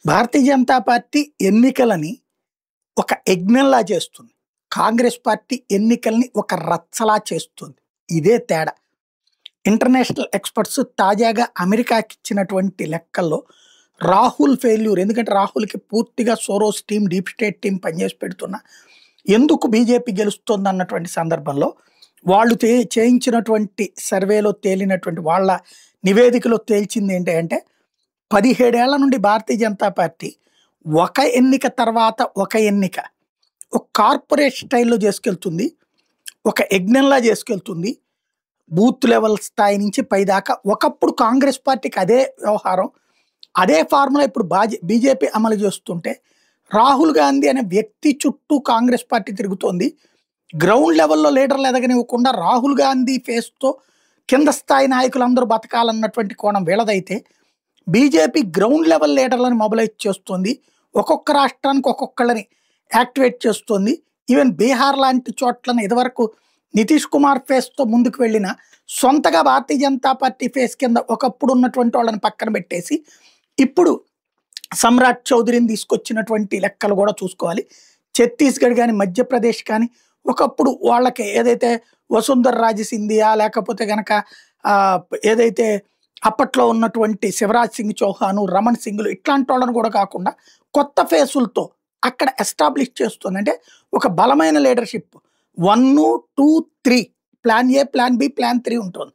Bharatiya Janata party ఎన్నికలని ఒక యజ్ఞంలా చేస్తుంది. Congress party ఎన్నికల్ని ఒక రచ్చలా చేస్తుంది. ఇదే తేడా. ఇంటర్నేషనల్ ఎక్స్‌పర్ట్స్ తాజాగా అమెరికాకి ఇచ్చినటువంటి లెక్కల్లో రాహుల్ ఫెయిల్యూర్, ఎందుకంటే రాహుల్‌కి పూర్తిగా Soros team, deep state team పనిచేసి పెడుతున్నా ఎందుకు బీజేపీ గెలుస్తోందన్నటువంటి సందర్భంలో వాళ్ళు చేయించినటువంటి సర్వేలో తేలినటువంటి వాళ్ళ నివేదికలో తేల్చింది ఏంటి అంటే 17 ఏళ్ల నుండి భారతీయ జనతా పార్టీ ఒక ఎన్నిక తర్వాత ఒక ఎన్నిక ఒక కార్పొరేట్ స్టైల్‌లో చేసుకెళ్తుంది. ఒక యజ్ఞంలా చేసుకెళ్తుంది. బూత్ లెవెల్ స్థాయి నుంచి పైదాకా. ఒకప్పుడు కాంగ్రెస్ పార్టీకి అదే వ్యవహారం, అదే ఫార్ములా ఇప్పుడు బీజేపీ అమలు చేస్తుంటే రాహుల్ గాంధీ అనే వ్యక్తి చుట్టూ కాంగ్రెస్ పార్టీ తిరుగుతోంది. గ్రౌండ్ లెవెల్‌లో లీడర్లు ఎదగనివ్వకుండా రాహుల్ గాంధీ ఫేస్‌తో కింద స్థాయి నాయకులందరూ బతకాలన్నటువంటి కోణం వీళ్ళదైతే, బీజేపీ గ్రౌండ్ లెవెల్ లీడర్లను మొబిలైజ్ చేస్తుంది. ఒక్కొక్క రాష్ట్రానికి ఒక్కొక్కళ్ళని యాక్టివేట్ చేస్తుంది. ఈవెన్ బీహార్ లాంటి చోట్లను ఇదివరకు నితీష్ కుమార్ ఫేస్‌తో ముందుకు వెళ్ళిన సొంతగా భారతీయ జనతా పార్టీ ఫేస్ కింద ఒకప్పుడు ఉన్నటువంటి వాళ్ళని పక్కన పెట్టేసి ఇప్పుడు సమ్రాట్ చౌదరిని తీసుకొచ్చినటువంటి లెక్కలు కూడా చూసుకోవాలి. ఛత్తీస్‌గఢ్ కానీ, మధ్యప్రదేశ్ కానీ ఒకప్పుడు వాళ్ళకి ఏదైతే వసుంధర రాజే సింధియా లేకపోతే గనక ఏదైతే అప్పట్లో ఉన్నటువంటి శివరాజ్ సింగ్ చౌహాను, రమణ్ సింగ్‌లు ఇట్లాంటి వాళ్ళని కూడా కాకుండా కొత్త ఫేసులతో అక్కడ ఎస్టాబ్లిష్ చేస్తుంది. అంటే ఒక బలమైన leadership 1, 2, 3 plan A, plan B, plan 3 ఉంటుంది.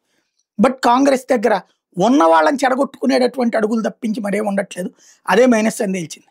బట్ కాంగ్రెస్ దగ్గర ఉన్న వాళ్ళని చెడగొట్టుకునేటటువంటి అడుగులు తప్పించి మరేం ఉండట్లేదు. అదే మైనస్ అని తేల్చింది.